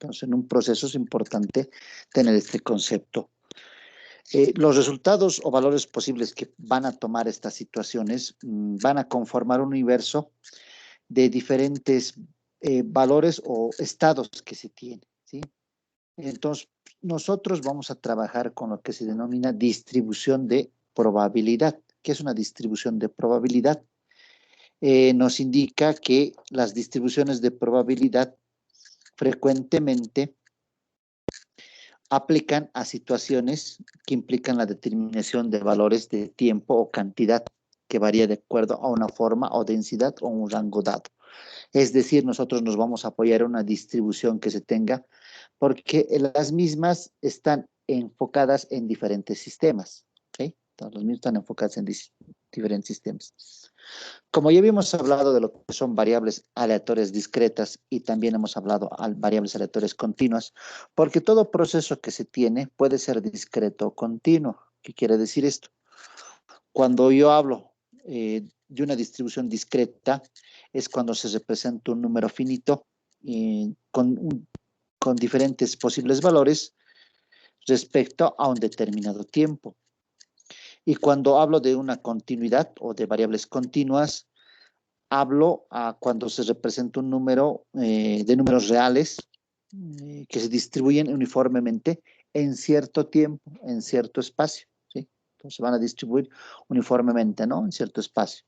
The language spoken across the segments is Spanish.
Entonces, en un proceso es importante tener este concepto. Los resultados o valores posibles que van a tomar estas situaciones van a conformar un universo de diferentes valores o estados que se tienen, ¿sí? Entonces, nosotros vamos a trabajar con lo que se denomina distribución de probabilidad. ¿Qué es una distribución de probabilidad? Nos indica que las distribuciones de probabilidad frecuentemente aplican a situaciones que implican la determinación de valores de tiempo o cantidad que varía de acuerdo a una forma o densidad o un rango dado. Es decir, nosotros nos vamos a apoyar en una distribución que se tenga porque las mismas están enfocadas en diferentes sistemas. ¿Okay? Entonces, los mismos están enfocados en diferentes sistemas. Como ya habíamos hablado de lo que son variables aleatorias discretas y también hemos hablado de variables aleatorias continuas, porque todo proceso que se tiene puede ser discreto o continuo. ¿Qué quiere decir esto? Cuando yo hablo de una distribución discreta, es cuando se representa un número finito con diferentes posibles valores respecto a un determinado tiempo. Y cuando hablo de una continuidad o de variables continuas, hablo a cuando se representa un número de números reales que se distribuyen uniformemente en cierto tiempo, en cierto espacio, ¿sí? Entonces se van a distribuir uniformemente, ¿no? En cierto espacio.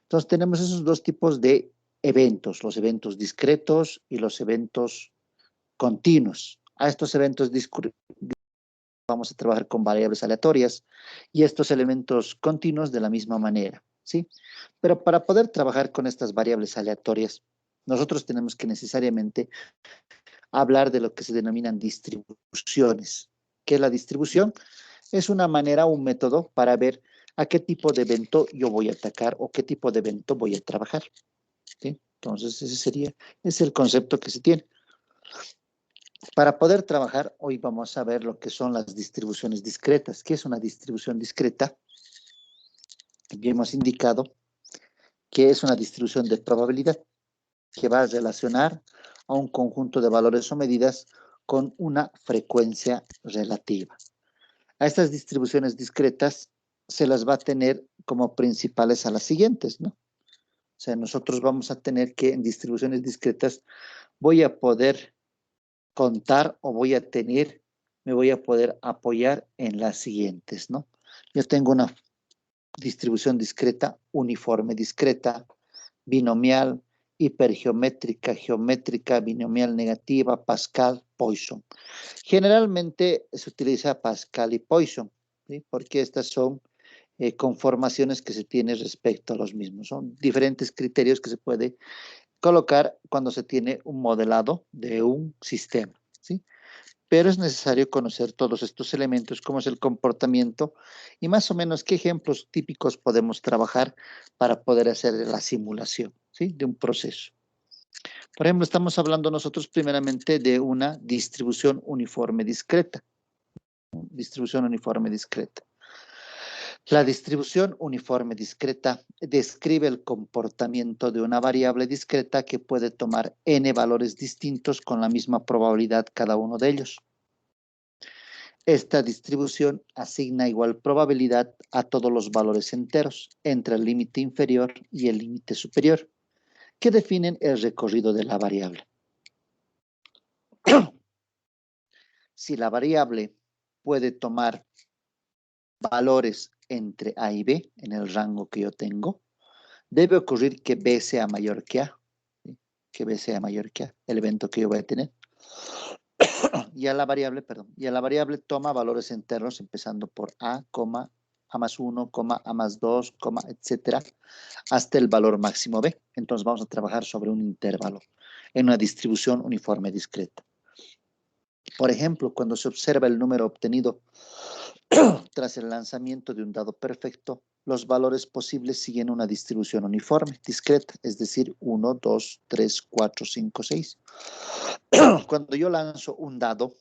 Entonces tenemos esos dos tipos de eventos, los eventos discretos y los eventos continuos. A estos eventos vamos a trabajar con variables aleatorias y estos elementos continuos de la misma manera, ¿sí? Pero para poder trabajar con estas variables aleatorias, nosotros tenemos que necesariamente hablar de lo que se denominan distribuciones. ¿Qué es la distribución? Es una manera, un método para ver a qué tipo de evento yo voy a atacar o qué tipo de evento voy a trabajar, ¿sí? Entonces, ese es el concepto que se tiene. Para poder trabajar, hoy vamos a ver lo que son las distribuciones discretas. ¿Qué es una distribución discreta? Ya hemos indicado que es una distribución de probabilidad que va a relacionar a un conjunto de valores o medidas con una frecuencia relativa. A estas distribuciones discretas se las va a tener como principales a las siguientes, ¿no? O sea, nosotros vamos a tener que en distribuciones discretas voy a poder contar o me voy a poder apoyar en las siguientes, ¿no? Yo tengo una distribución discreta, uniforme discreta, binomial, hipergeométrica, geométrica, binomial negativa, Pascal, Poisson. Generalmente se utiliza Pascal y Poisson, ¿sí? Porque estas son conformaciones que se tienen respecto a los mismos. Son diferentes criterios que se puede colocar cuando se tiene un modelado de un sistema, ¿sí? Pero es necesario conocer todos estos elementos, cómo es el comportamiento y más o menos qué ejemplos típicos podemos trabajar para poder hacer la simulación, ¿sí? De un proceso. Por ejemplo, estamos hablando nosotros primeramente de una distribución uniforme discreta. Distribución uniforme discreta. La distribución uniforme discreta describe el comportamiento de una variable discreta que puede tomar n valores distintos con la misma probabilidad cada uno de ellos. Esta distribución asigna igual probabilidad a todos los valores enteros entre el límite inferior y el límite superior, que definen el recorrido de la variable. Si la variable puede tomar valores entre A y B en el rango que yo tengo, debe ocurrir que B sea mayor que A, ¿sí? Que B sea mayor que A, el evento que yo voy a tener. Y a la variable toma valores enteros empezando por A, A más 1, A más 2, etcétera, hasta el valor máximo B. Entonces vamos a trabajar sobre un intervalo en una distribución uniforme discreta. Por ejemplo, cuando se observa el número obtenido tras el lanzamiento de un dado perfecto, los valores posibles siguen una distribución uniforme, discreta, es decir, 1, 2, 3, 4, 5, 6. Cuando yo lanzo un dado,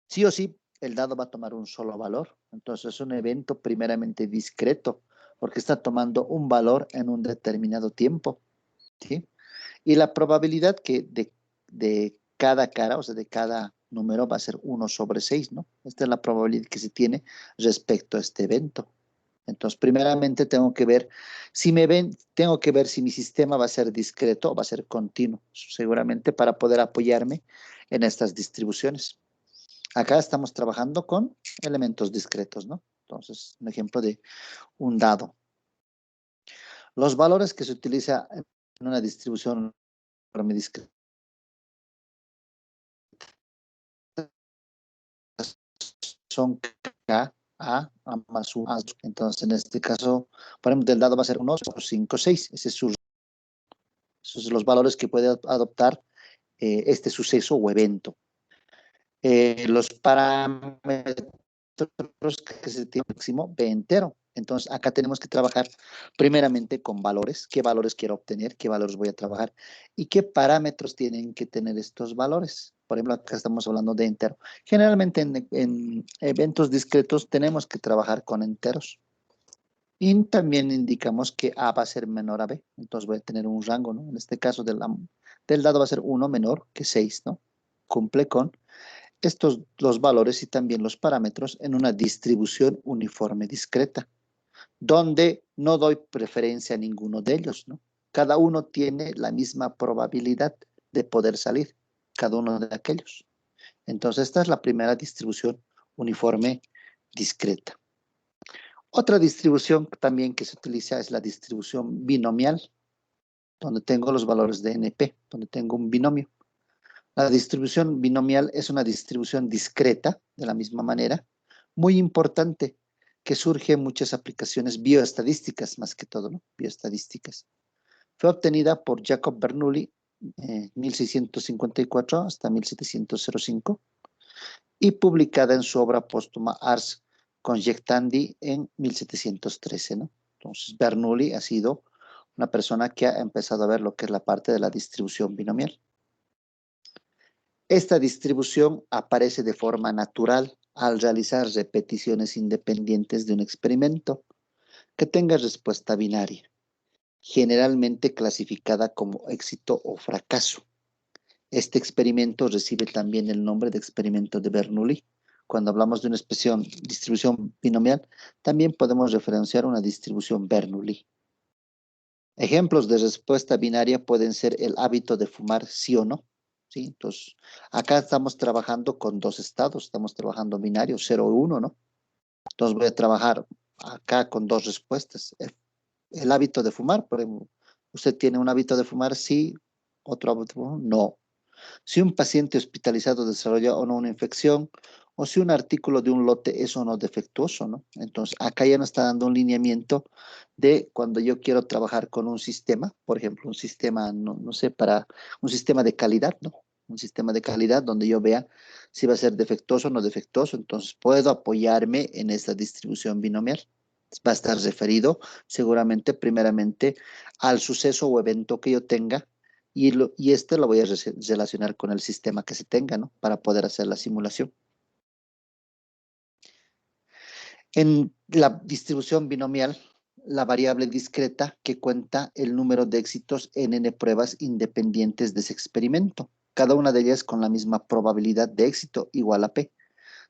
sí o sí, el dado va a tomar un solo valor. Entonces es un evento primeramente discreto, porque está tomando un valor en un determinado tiempo, ¿sí? Y la probabilidad de cada cara, o sea, de cada número va a ser 1/6, ¿no? Esta es la probabilidad que se tiene respecto a este evento. Entonces, primeramente tengo que ver tengo que ver si mi sistema va a ser discreto o va a ser continuo, seguramente para poder apoyarme en estas distribuciones. Acá estamos trabajando con elementos discretos, ¿no? Entonces, un ejemplo de un dado. Los valores que se utiliza en una distribución discreta son K, A más 1. Entonces, en este caso, por ejemplo, el dado va a ser 1, 5, 6. Esos son los valores que puede adoptar este suceso o evento. Los parámetros que se tiene máximo B entero. Entonces, acá tenemos que trabajar primeramente con valores. ¿Qué valores quiero obtener? ¿Qué valores voy a trabajar? ¿Y qué parámetros tienen que tener estos valores? Por ejemplo, acá estamos hablando de entero. Generalmente en eventos discretos tenemos que trabajar con enteros. Y también indicamos que A va a ser menor a B. Entonces voy a tener un rango, ¿no? En este caso del dado va a ser 1 menor que 6, ¿no? Cumple con los valores y también los parámetros en una distribución uniforme discreta, donde no doy preferencia a ninguno de ellos, ¿no? Cada uno tiene la misma probabilidad de poder salir, cada uno de aquellos. Entonces, esta es la primera distribución uniforme discreta. Otra distribución también que se utiliza es la distribución binomial, donde tengo los valores de NP, donde tengo un binomio. La distribución binomial es una distribución discreta, de la misma manera, muy importante, que surge en muchas aplicaciones bioestadísticas, más que todo, ¿no? Bioestadísticas. Fue obtenida por Jacob Bernoulli, 1654 hasta 1705, y publicada en su obra póstuma Ars Conjectandi en 1713, ¿no? Entonces, Bernoulli ha sido una persona que ha empezado a ver lo que es la parte de la distribución binomial. Esta distribución aparece de forma natural al realizar repeticiones independientes de un experimento que tenga respuesta binaria, generalmente clasificada como éxito o fracaso. Este experimento recibe también el nombre de experimento de Bernoulli. Cuando hablamos de una distribución binomial, también podemos referenciar una distribución Bernoulli. Ejemplos de respuesta binaria pueden ser el hábito de fumar, sí o no. ¿Sí? Entonces, acá estamos trabajando con dos estados, estamos trabajando binario, 0 o 1, ¿no? Entonces voy a trabajar acá con dos respuestas. El hábito de fumar, por ejemplo, ¿usted tiene un hábito de fumar? Sí. ¿Otro hábito de fumar? No. Si un paciente hospitalizado desarrolla o no una infección, o si un artículo de un lote es o no defectuoso, ¿no? Entonces, acá ya nos está dando un lineamiento de cuando yo quiero trabajar con un sistema, por ejemplo, un sistema, no sé, para un sistema de calidad, ¿no? Un sistema de calidad donde yo vea si va a ser defectuoso o no defectuoso, entonces puedo apoyarme en esta distribución binomial. Va a estar referido seguramente primeramente al suceso o evento que yo tenga y este lo voy a relacionar con el sistema que se tenga, ¿no? Para poder hacer la simulación. En la distribución binomial, la variable discreta que cuenta el número de éxitos en n pruebas independientes de ese experimento, cada una de ellas con la misma probabilidad de éxito igual a P.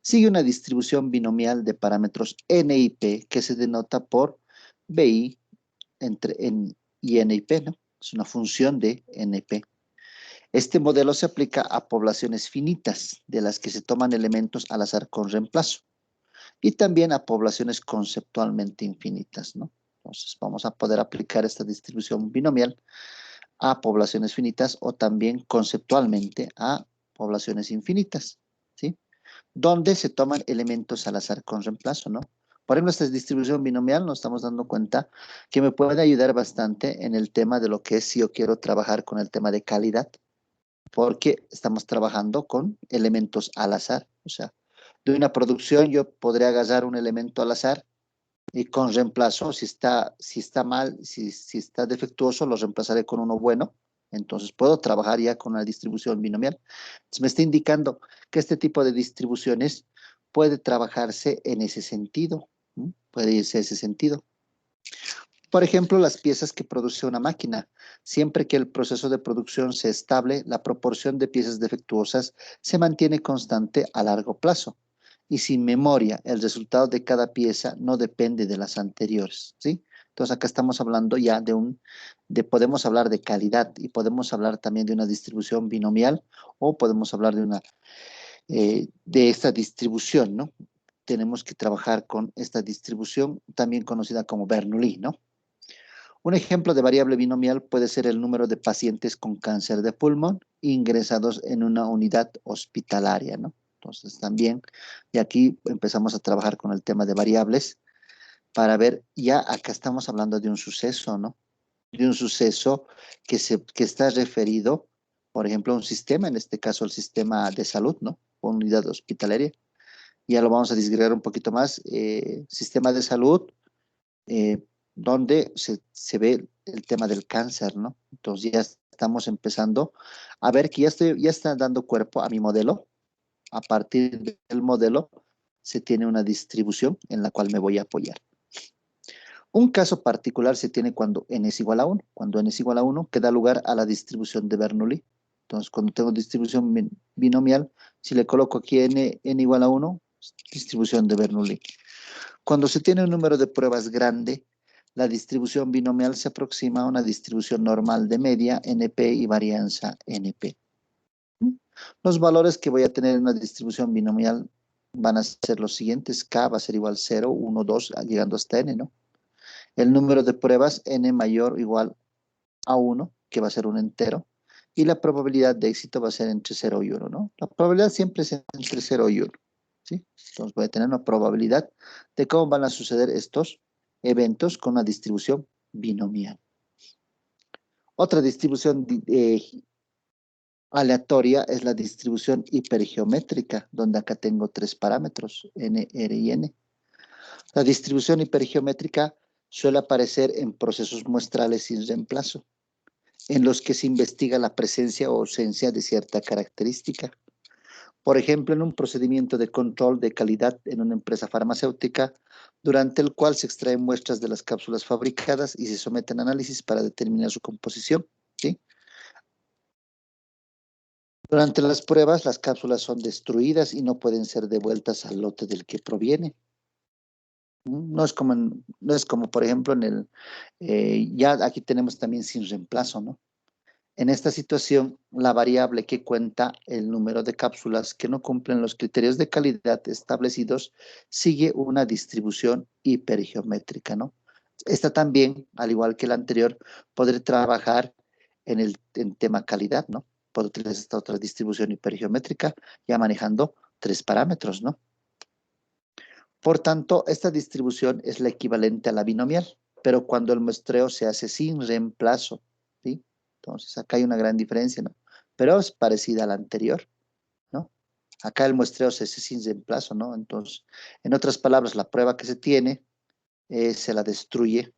Sigue una distribución binomial de parámetros n y P que se denota por BI entre N y N y P, ¿no? Es una función de NP. Este modelo se aplica a poblaciones finitas, de las que se toman elementos al azar con reemplazo, y también a poblaciones conceptualmente infinitas, ¿no? Entonces, vamos a poder aplicar esta distribución binomial a poblaciones finitas o también conceptualmente a poblaciones infinitas, ¿sí? Donde se toman elementos al azar con reemplazo, ¿no? Por ejemplo, esta distribución binomial nos estamos dando cuenta que me puede ayudar bastante en el tema de lo que es si yo quiero trabajar con el tema de calidad, porque estamos trabajando con elementos al azar. O sea, de una producción yo podría agarrar un elemento al azar y con reemplazo, si está mal, si está defectuoso, lo reemplazaré con uno bueno. Entonces puedo trabajar ya con una distribución binomial. Entonces me está indicando que este tipo de distribuciones puede trabajarse en ese sentido. ¿Mm? Puede irse a ese sentido. Por ejemplo, las piezas que produce una máquina. Siempre que el proceso de producción sea estable, la proporción de piezas defectuosas se mantiene constante a largo plazo. Y sin memoria, el resultado de cada pieza no depende de las anteriores, ¿sí? Entonces acá estamos hablando ya podemos hablar de calidad y podemos hablar también de una distribución binomial o podemos hablar de esta distribución, ¿no? Tenemos que trabajar con esta distribución, también conocida como Bernoulli, ¿no? Un ejemplo de variable binomial puede ser el número de pacientes con cáncer de pulmón ingresados en una unidad hospitalaria, ¿no? Entonces también, y aquí empezamos a trabajar con el tema de variables para ver, ya acá estamos hablando de un suceso, ¿no? De un suceso que está referido, por ejemplo, a un sistema, en este caso el sistema de salud, ¿no? O unidad hospitalaria. Ya lo vamos a disgregar un poquito más. Sistema de salud, eh, donde se ve el tema del cáncer, ¿no? Entonces ya estamos empezando a ver que ya está dando cuerpo a mi modelo. A partir del modelo se tiene una distribución en la cual me voy a apoyar. Un caso particular se tiene cuando n es igual a 1. Cuando n es igual a 1, que da lugar a la distribución de Bernoulli. Entonces, cuando tengo distribución binomial, si le coloco aquí n igual a 1, distribución de Bernoulli. Cuando se tiene un número de pruebas grande, la distribución binomial se aproxima a una distribución normal de media, NP, y varianza, NP. Los valores que voy a tener en una distribución binomial van a ser los siguientes. K va a ser igual a 0, 1, 2, llegando hasta n, ¿no? El número de pruebas, n mayor o igual a 1, que va a ser un entero, y la probabilidad de éxito va a ser entre 0 y 1, ¿no? La probabilidad siempre es entre 0 y 1, ¿sí? Entonces voy a tener una probabilidad de cómo van a suceder estos eventos con una distribución binomial. Otra distribución aleatoria es la distribución hipergeométrica, donde acá tengo tres parámetros, n, r y n. La distribución hipergeométrica suele aparecer en procesos muestrales sin reemplazo, en los que se investiga la presencia o ausencia de cierta característica. Por ejemplo, en un procedimiento de control de calidad en una empresa farmacéutica, durante el cual se extraen muestras de las cápsulas fabricadas y se someten a análisis para determinar su composición, ¿sí? Durante las pruebas, las cápsulas son destruidas y no pueden ser devueltas al lote del que proviene. No es como, por ejemplo, ya aquí tenemos también sin reemplazo, ¿no? En esta situación, la variable que cuenta el número de cápsulas que no cumplen los criterios de calidad establecidos sigue una distribución hipergeométrica, ¿no? Esta también, al igual que la anterior, podré trabajar en tema calidad, ¿no? Puedo utilizar esta otra distribución hipergeométrica ya manejando tres parámetros, ¿no? Por tanto, esta distribución es la equivalente a la binomial, pero cuando el muestreo se hace sin reemplazo, ¿sí? Entonces, acá hay una gran diferencia, ¿no? Pero es parecida a la anterior, ¿no? Acá el muestreo se hace sin reemplazo, ¿no? Entonces, en otras palabras, la prueba que se tiene se la destruye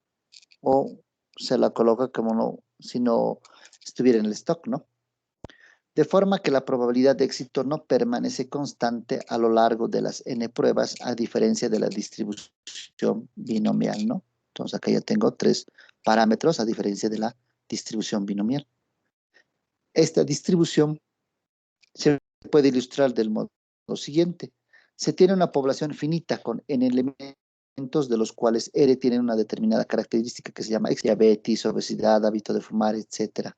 o se la coloca como si no estuviera en el stock, ¿no? De forma que la probabilidad de éxito no permanece constante a lo largo de las n pruebas, a diferencia de la distribución binomial, ¿no? Entonces acá ya tengo tres parámetros, a diferencia de la distribución binomial. Esta distribución se puede ilustrar del modo siguiente. Se tiene una población finita con n elementos, de los cuales R tienen una determinada característica que se llama diabetes, obesidad, hábito de fumar, etc.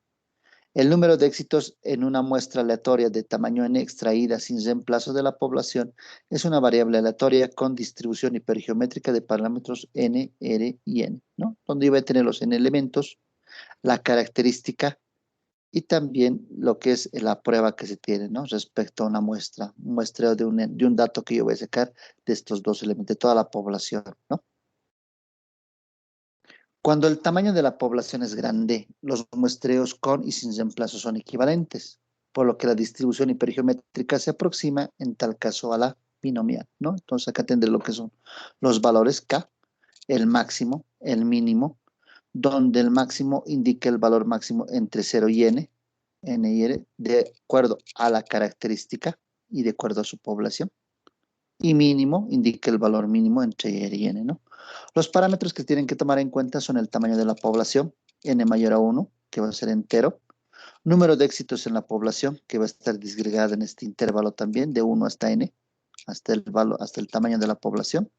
El número de éxitos en una muestra aleatoria de tamaño n extraída sin reemplazo de la población es una variable aleatoria con distribución hipergeométrica de parámetros n, r y n, ¿no? Donde yo voy a tener los n elementos, la característica y también lo que es la prueba que se tiene, ¿no? Respecto a una muestra, un muestreo de un dato que yo voy a sacar de estos dos elementos, de toda la población, ¿no? Cuando el tamaño de la población es grande, los muestreos con y sin reemplazo son equivalentes, por lo que la distribución hipergeométrica se aproxima en tal caso a la binomial, ¿no? Entonces acá tendré lo que son los valores K, el máximo, el mínimo, donde el máximo indica el valor máximo entre 0 y n y r, de acuerdo a la característica y de acuerdo a su población. Y mínimo indica el valor mínimo entre R y N, ¿no? Los parámetros que tienen que tomar en cuenta son el tamaño de la población, N mayor a 1, que va a ser entero, número de éxitos en la población, que va a estar disgregada en este intervalo también, de 1 hasta N, hasta el tamaño de la población,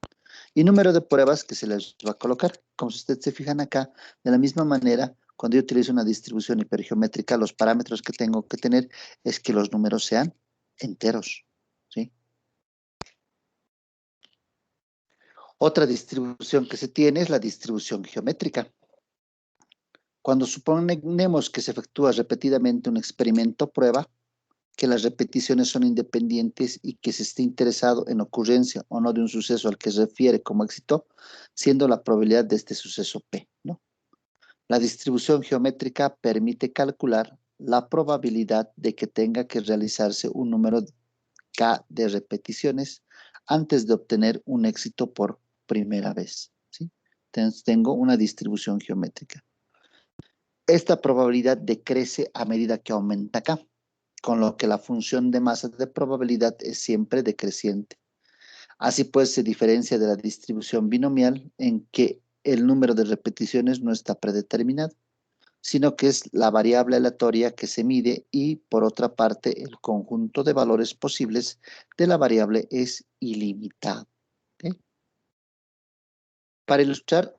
y número de pruebas que se les va a colocar. Como si ustedes se fijan acá, de la misma manera, cuando yo utilizo una distribución hipergeométrica, los parámetros que tengo que tener es que los números sean enteros, ¿sí? Otra distribución que se tiene es la distribución geométrica. Cuando suponemos que se efectúa repetidamente un experimento prueba que las repeticiones son independientes y que se esté interesado en ocurrencia o no de un suceso al que se refiere como éxito, siendo la probabilidad de este suceso P, ¿no? La distribución geométrica permite calcular la probabilidad de que tenga que realizarse un número K de repeticiones antes de obtener un éxito por primera vez, ¿sí? Entonces tengo una distribución geométrica. Esta probabilidad decrece a medida que aumenta K, con lo que la función de masa de probabilidad es siempre decreciente. Así pues, se diferencia de la distribución binomial en que el número de repeticiones no está predeterminado, sino que es la variable aleatoria que se mide y, por otra parte, el conjunto de valores posibles de la variable es ilimitado. ¿Okay? Para ilustrar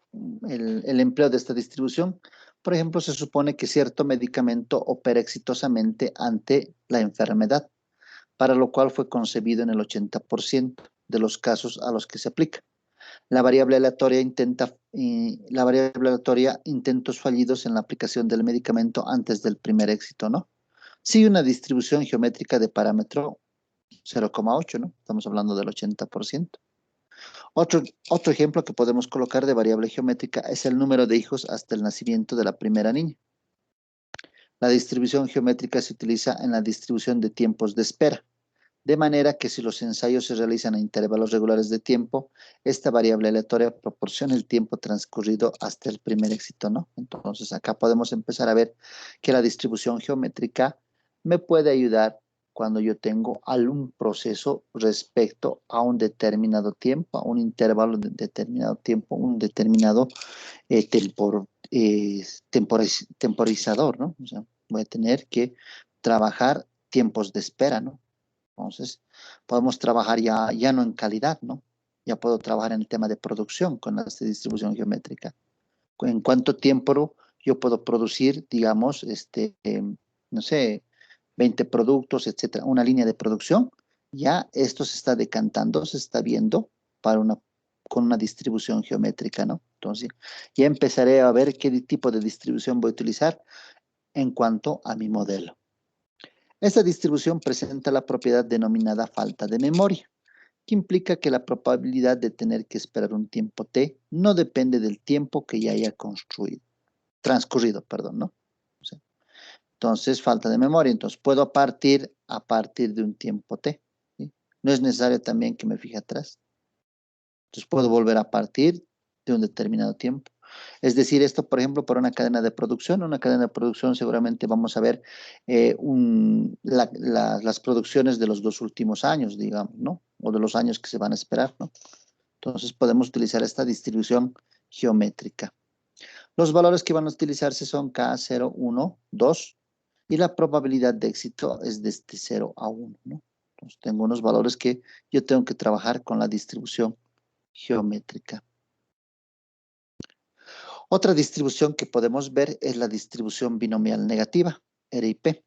el empleo de esta distribución, por ejemplo, se supone que cierto medicamento opera exitosamente ante la enfermedad, para lo cual fue concebido en el 80% de los casos a los que se aplica. La variable aleatoria intentos fallidos en la aplicación del medicamento antes del primer éxito, ¿no? Sigue una distribución geométrica de parámetro 0,8, ¿no? Estamos hablando del 80%. Otro ejemplo que podemos colocar de variable geométrica es el número de hijos hasta el nacimiento de la primera niña. La distribución geométrica se utiliza en la distribución de tiempos de espera, de manera que si los ensayos se realizan a intervalos regulares de tiempo, esta variable aleatoria proporciona el tiempo transcurrido hasta el primer éxito, ¿no? Entonces acá podemos empezar a ver que la distribución geométrica me puede ayudar cuando yo tengo algún proceso respecto a un determinado tiempo, a un intervalo de determinado tiempo, un determinado temporizador, ¿no? O sea, voy a tener que trabajar tiempos de espera, ¿no? Entonces, podemos trabajar ya no en calidad, ¿no? Ya puedo trabajar en el tema de producción con la distribución geométrica. En cuánto tiempo yo puedo producir, digamos, no sé, 20 productos, etcétera, una línea de producción, ya esto se está decantando, se está viendo con una distribución geométrica, ¿no? Entonces, ya empezaré a ver qué tipo de distribución voy a utilizar en cuanto a mi modelo. Esta distribución presenta la propiedad denominada falta de memoria, que implica que la probabilidad de tener que esperar un tiempo t no depende del tiempo que ya haya transcurrido, perdón, ¿no? O sea, entonces, falta de memoria. Entonces, puedo a partir de un tiempo t, ¿sí? No es necesario también que me fije atrás. Entonces, puedo volver a partir de un determinado tiempo. Es decir, esto, por ejemplo, para una cadena de producción seguramente vamos a ver las producciones de los 2 últimos años, digamos, ¿no? O de los años que se van a esperar, ¿no? Entonces podemos utilizar esta distribución geométrica. Los valores que van a utilizarse son K, 0, 1, 2 y la probabilidad de éxito es de 0 a 1, ¿no? Entonces tengo unos valores que yo tengo que trabajar con la distribución geométrica. Otra distribución que podemos ver es la distribución binomial negativa, R y P,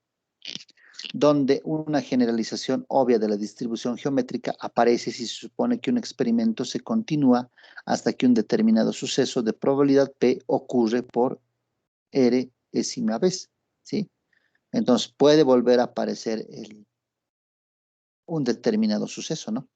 donde una generalización obvia de la distribución geométrica aparece si se supone que un experimento se continúa hasta que un determinado suceso de probabilidad P ocurre por R décima vez, ¿sí? Entonces puede volver a aparecer un determinado suceso, ¿no?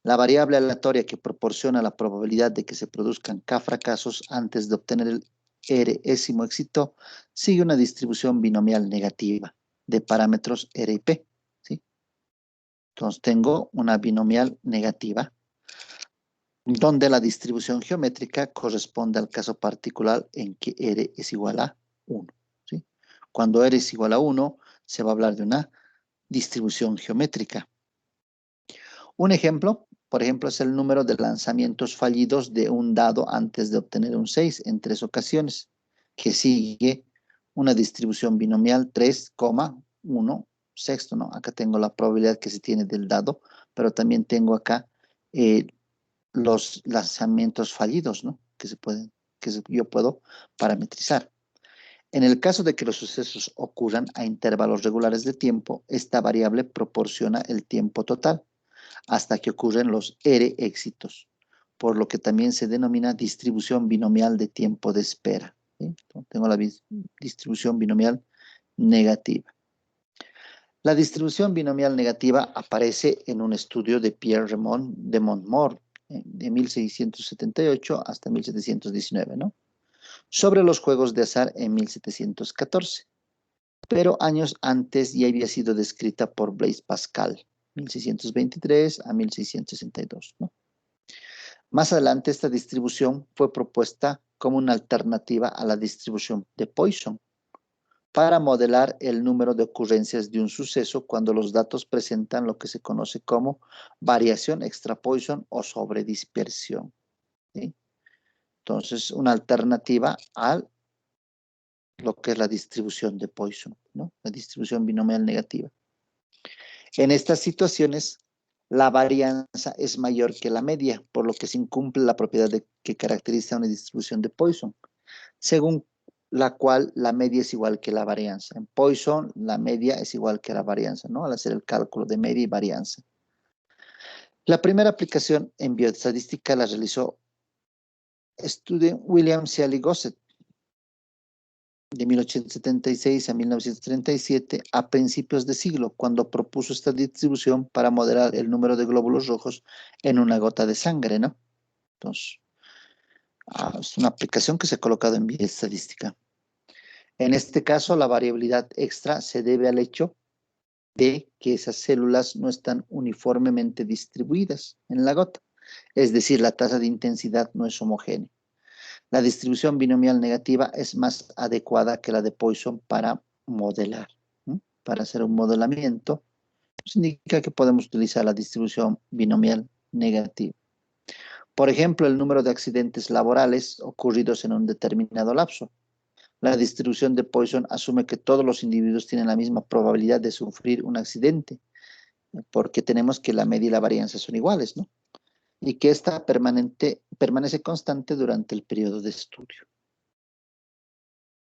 La variable aleatoria que proporciona la probabilidad de que se produzcan K fracasos antes de obtener el R-ésimo éxito sigue una distribución binomial negativa de parámetros R y P, ¿sí? Entonces tengo una binomial negativa donde la distribución geométrica corresponde al caso particular en que R es igual a 1, ¿sí? Cuando R es igual a 1 se va a hablar de una distribución geométrica. Un ejemplo, por ejemplo, es el número de lanzamientos fallidos de un dado antes de obtener un 6 en 3 ocasiones, que sigue una distribución binomial 3,1 sexto, ¿no? Acá tengo la probabilidad que se tiene del dado, pero también tengo acá eh, los lanzamientos fallidos, ¿no? Yo puedo parametrizar. En el caso de que los sucesos ocurran a intervalos regulares de tiempo, esta variable proporciona el tiempo total hasta que ocurren los R éxitos, por lo que también se denomina distribución binomial de tiempo de espera, ¿sí? Tengo la distribución binomial negativa. La distribución binomial negativa aparece en un estudio de Pierre Ramon de Montmort de 1678 hasta 1719, ¿no? Sobre los juegos de azar en 1714, pero años antes ya había sido descrita por Blaise Pascal, 1623 a 1662, ¿no? Más adelante esta distribución fue propuesta como una alternativa a la distribución de Poisson para modelar el número de ocurrencias de un suceso cuando los datos presentan lo que se conoce como variación extra Poisson o sobredispersión, ¿sí? Entonces, una alternativa a lo que es la distribución de Poisson, ¿no? La distribución binomial negativa. En estas situaciones, la varianza es mayor que la media, por lo que se incumple la propiedad que caracteriza una distribución de Poisson, según la cual la media es igual que la varianza. En Poisson, la media es igual que la varianza, ¿no? Al hacer el cálculo de media y varianza. La primera aplicación en bioestadística la realizó William Ciali Gosset de 1876 a 1937 a principios de siglo, cuando propuso esta distribución para modelar el número de glóbulos rojos en una gota de sangre, ¿no? Entonces, es una aplicación que se ha colocado en bioestadística. En este caso, la variabilidad extra se debe al hecho de que esas células no están uniformemente distribuidas en la gota, es decir, la tasa de intensidad no es homogénea. La distribución binomial negativa es más adecuada que la de Poisson para modelar, ¿no? Para hacer un modelamiento, pues indica que podemos utilizar la distribución binomial negativa. Por ejemplo, el número de accidentes laborales ocurridos en un determinado lapso. La distribución de Poisson asume que todos los individuos tienen la misma probabilidad de sufrir un accidente, porque tenemos que la media y la varianza son iguales, ¿no? Y que esta permanece constante durante el periodo de estudio.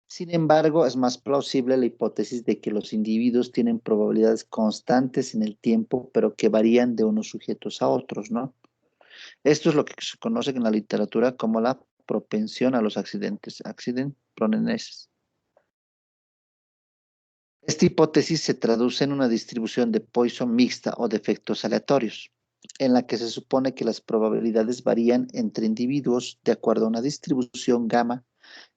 Sin embargo, es más plausible la hipótesis de que los individuos tienen probabilidades constantes en el tiempo, pero que varían de unos sujetos a otros, ¿no? Esto es lo que se conoce en la literatura como la propensión a los accidentes, accident pronenesis. Esta hipótesis se traduce en una distribución de Poisson mixta o de efectos aleatorios, en la que se supone que las probabilidades varían entre individuos de acuerdo a una distribución gamma,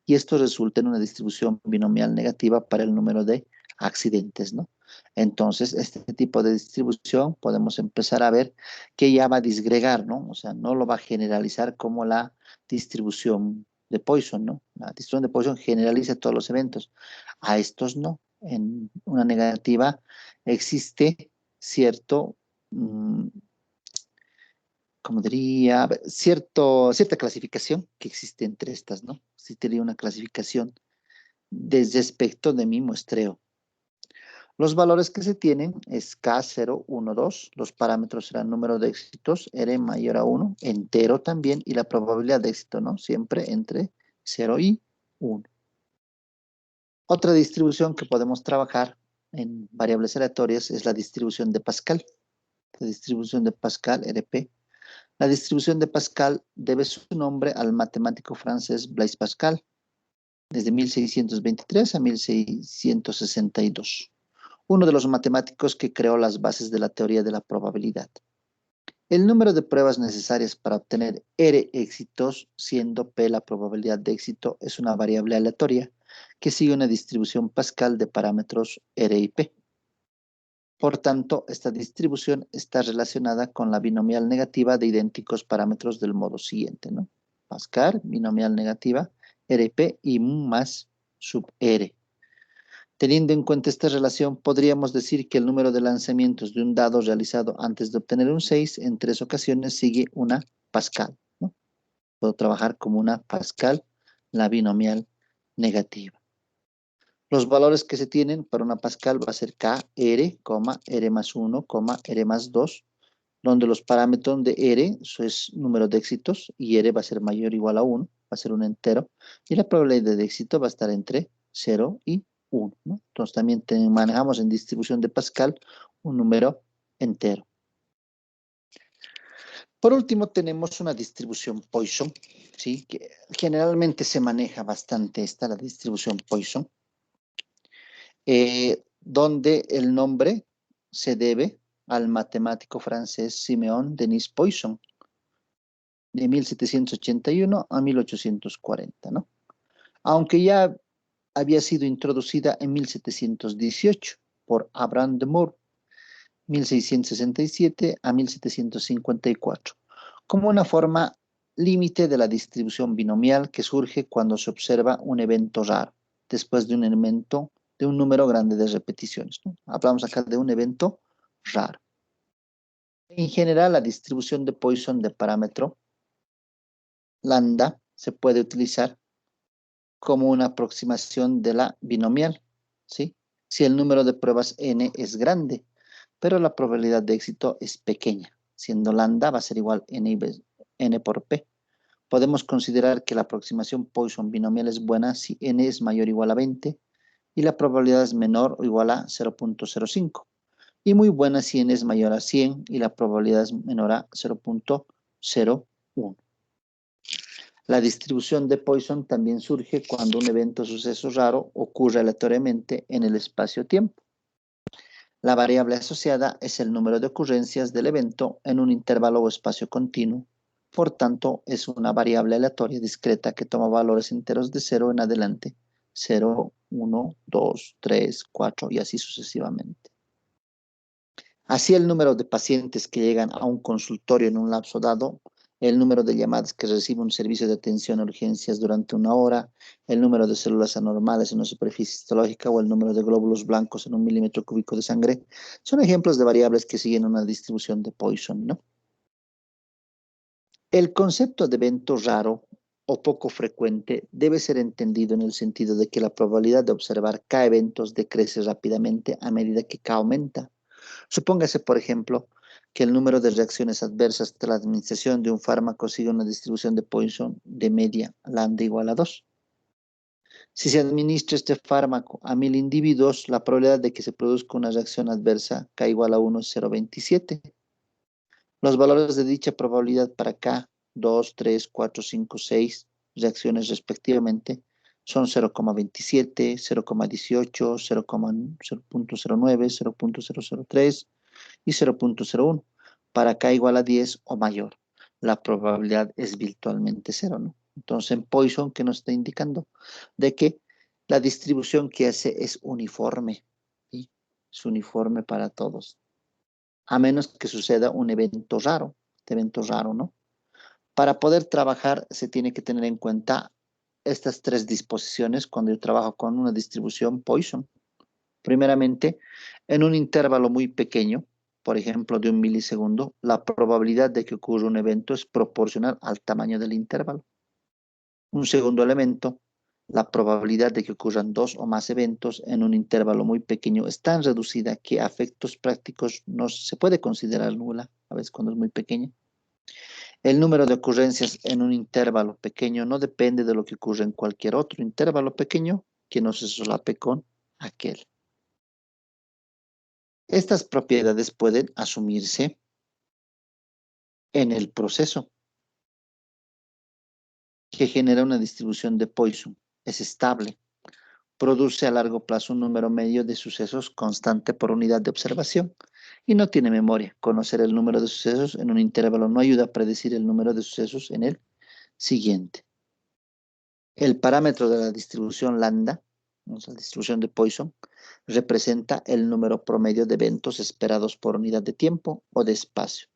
y esto resulta en una distribución binomial negativa para el número de accidentes, ¿no? Entonces, este tipo de distribución podemos empezar a ver que ya va a disgregar, ¿no? O sea, no lo va a generalizar como la distribución de Poisson, ¿no? La distribución de Poisson generaliza todos los eventos. A estos no. En una negativa existe cierto, como diría, cierta clasificación que existe entre estas, ¿no? Sí tendría una clasificación desde respecto de mi muestreo. Los valores que se tienen es K0, 1, 2. Los parámetros serán número de éxitos, R mayor a 1, entero también, y la probabilidad de éxito, ¿no? Siempre entre 0 y 1. Otra distribución que podemos trabajar en variables aleatorias es la distribución de Pascal. La distribución de Pascal, RP. La distribución de Pascal debe su nombre al matemático francés Blaise Pascal, desde 1623 a 1662, uno de los matemáticos que creó las bases de la teoría de la probabilidad. El número de pruebas necesarias para obtener R éxitos, siendo P la probabilidad de éxito, es una variable aleatoria que sigue una distribución Pascal de parámetros R y P. Por tanto, esta distribución está relacionada con la binomial negativa de idénticos parámetros del modo siguiente, ¿no? Pascal, binomial negativa, RP y mu más sub R. Teniendo en cuenta esta relación, podríamos decir que el número de lanzamientos de un dado realizado antes de obtener un 6 en 3 ocasiones sigue una Pascal, ¿no? Puedo trabajar como una Pascal, la binomial negativa. Los valores que se tienen para una Pascal va a ser K, R, R más 1, R más 2, donde los parámetros de R eso es número de éxitos y R va a ser mayor o igual a 1, va a ser un entero, y la probabilidad de éxito va a estar entre 0 y 1, ¿no? Entonces también manejamos en distribución de Pascal un número entero. Por último tenemos una distribución Poisson, ¿sí? Que generalmente se maneja bastante esta, la distribución Poisson, donde el nombre se debe al matemático francés Siméon Denis Poisson, de 1781 a 1840, ¿no? Aunque ya había sido introducida en 1718 por Abraham de Moore, 1667 a 1754, como una forma límite de la distribución binomial que surge cuando se observa un evento raro, después de un elemento de un número grande de repeticiones, ¿no? Hablamos acá de un evento raro. En general, la distribución de Poisson de parámetro lambda se puede utilizar como una aproximación de la binomial, ¿sí? Si el número de pruebas n es grande, pero la probabilidad de éxito es pequeña, siendo lambda va a ser igual n por p. Podemos considerar que la aproximación Poisson binomial es buena si n es mayor o igual a 20 y la probabilidad es menor o igual a 0.05, y muy buena si n es mayor a 100 y la probabilidad es menor a 0.01. La distribución de Poisson también surge cuando un evento o suceso raro ocurre aleatoriamente en el espacio-tiempo. La variable asociada es el número de ocurrencias del evento en un intervalo o espacio continuo. Por tanto, es una variable aleatoria discreta que toma valores enteros de 0 en adelante. 0, 1, 2, 3, 4 y así sucesivamente. Así el número de pacientes que llegan a un consultorio en un lapso dado, el número de llamadas que recibe un servicio de atención a urgencias durante una hora, el número de células anormales en una superficie histológica o el número de glóbulos blancos en un milímetro cúbico de sangre, son ejemplos de variables que siguen una distribución de Poisson, ¿no? El concepto de evento raro o poco frecuente debe ser entendido en el sentido de que la probabilidad de observar K eventos decrece rápidamente a medida que K aumenta. Supóngase, por ejemplo, que el número de reacciones adversas tras la administración de un fármaco sigue una distribución de Poisson de media lambda igual a 2. Si se administra este fármaco a 1000 individuos, la probabilidad de que se produzca una reacción adversa K igual a 1 es 0,27. Los valores de dicha probabilidad para K, 2, 3, 4, 5, 6 reacciones respectivamente son 0,27, 0,18, 0,09, 0,003 y 0,01. Para K igual a 10 o mayor, la probabilidad es virtualmente cero, ¿no? Entonces, en Poisson, ¿qué nos está indicando? De que la distribución que hace es uniforme, ¿sí? Es uniforme para todos, a menos que suceda un evento raro, ¿no? Para poder trabajar se tiene que tener en cuenta estas tres disposiciones cuando yo trabajo con una distribución Poisson. Primeramente, en un intervalo muy pequeño, por ejemplo, de 1 milisegundo, la probabilidad de que ocurra un evento es proporcional al tamaño del intervalo. Un segundo elemento, la probabilidad de que ocurran dos o más eventos en un intervalo muy pequeño es tan reducida que a efectos prácticos no se puede considerar nula, a veces cuando es muy pequeña. El número de ocurrencias en un intervalo pequeño no depende de lo que ocurre en cualquier otro intervalo pequeño que no se solape con aquel. Estas propiedades pueden asumirse en el proceso que genera una distribución de Poisson. Es estable. Produce a largo plazo un número medio de sucesos constante por unidad de observación y no tiene memoria. Conocer el número de sucesos en un intervalo no ayuda a predecir el número de sucesos en el siguiente. El parámetro de la distribución lambda, la distribución de Poisson, representa el número promedio de eventos esperados por unidad de tiempo o de espacio,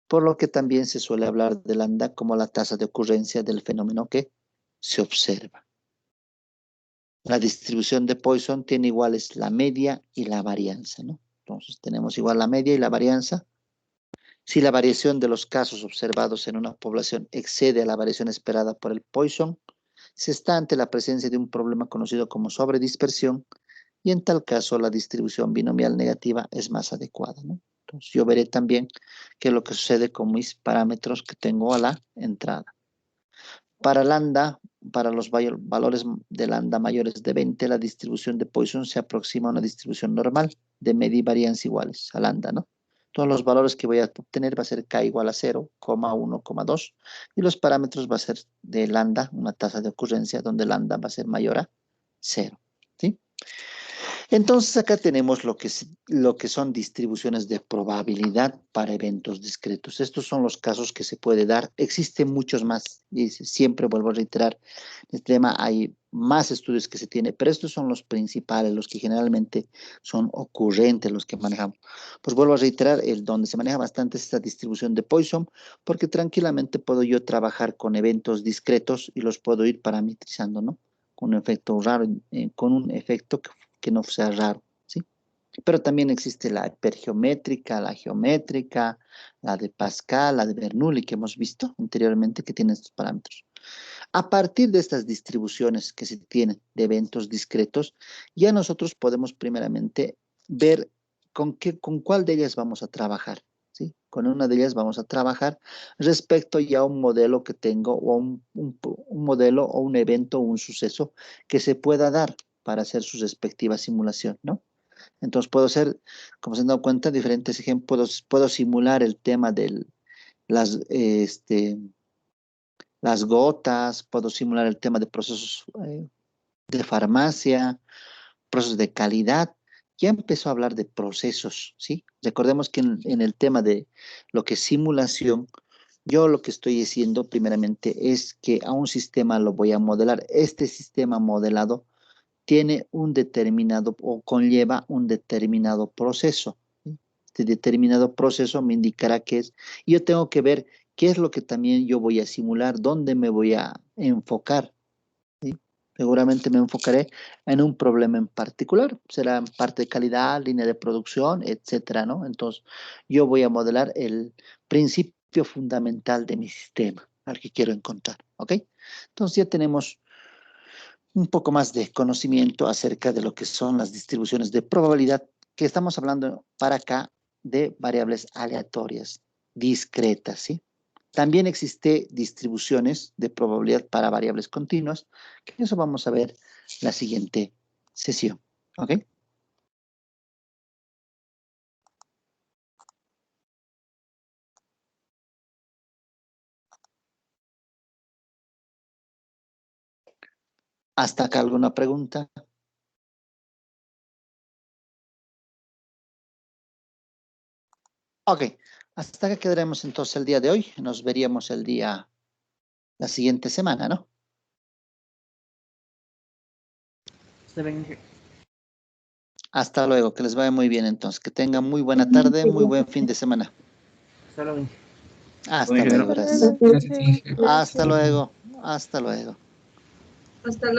por lo que también se suele hablar de lambda como la tasa de ocurrencia del fenómeno que se observa. La distribución de Poisson tiene iguales la media y la varianza, ¿no? Entonces tenemos igual la media y la varianza. Si la variación de los casos observados en una población excede a la variación esperada por el Poisson, se está ante la presencia de un problema conocido como sobredispersión y en tal caso la distribución binomial negativa es más adecuada, ¿no? Entonces yo veré también qué es lo que sucede con mis parámetros que tengo a la entrada. Para lambda, para los valores de lambda mayores de 20, la distribución de Poisson se aproxima a una distribución normal de media y varianza iguales a lambda, ¿no? Todos los valores que voy a obtener va a ser k igual a 0, 1, 2, y los parámetros va a ser de lambda, una tasa de ocurrencia donde lambda va a ser mayor a 0, ¿sí? Entonces acá tenemos lo que son distribuciones de probabilidad para eventos discretos. Estos son los casos que se puede dar. Existen muchos más y siempre vuelvo a reiterar, este tema hay más estudios que se tiene, pero estos son los principales, los que generalmente son ocurrentes, los que manejamos. Pues vuelvo a reiterar, donde se maneja bastante es esta distribución de Poisson, porque tranquilamente puedo yo trabajar con eventos discretos y los puedo ir parametrizando, ¿no? Con un efecto raro, con un efecto que no sea raro, ¿sí? Pero también existe la hipergeométrica, la geométrica, la de Pascal, la de Bernoulli, que hemos visto anteriormente, que tienen estos parámetros. A partir de estas distribuciones que se tienen de eventos discretos, ya nosotros podemos primeramente ver con cuál de ellas vamos a trabajar, ¿sí? Con una de ellas vamos a trabajar respecto ya a un modelo que tengo o un modelo o un evento o un suceso que se pueda dar para hacer su respectiva simulación, ¿no? Entonces puedo hacer, como se han dado cuenta, diferentes ejemplos. Puedo simular el tema de las gotas, puedo simular el tema de procesos de farmacia, procesos de calidad. Ya empezó a hablar de procesos, ¿sí? Recordemos que en el tema de lo que es simulación, yo lo que estoy diciendo primeramente es que a un sistema lo voy a modelar. Este sistema modelado tiene un determinado o conlleva un determinado proceso, ¿sí? Este determinado proceso me indicará qué es. Y yo tengo que ver qué es lo que también yo voy a simular, dónde me voy a enfocar, ¿sí? Seguramente me enfocaré en un problema en particular. Será en parte de calidad, línea de producción, etcétera, ¿no? Entonces, yo voy a modelar el principio fundamental de mi sistema al que quiero encontrar, ¿ok? Entonces, ya tenemos un poco más de conocimiento acerca de lo que son las distribuciones de probabilidad, que estamos hablando para acá de variables aleatorias, discretas, ¿sí? También existe distribuciones de probabilidad para variables continuas, que eso vamos a ver la siguiente sesión, ¿ok? ¿Hasta acá alguna pregunta? Ok, hasta acá quedaremos entonces el día de hoy. Nos veríamos la siguiente semana, ¿no? Hasta luego, que les vaya muy bien entonces. Que tengan muy buena tarde, muy buen fin de semana. Hasta luego. Hasta luego, gracias. Gracias, Inge. Hasta luego, hasta luego. Hasta luego.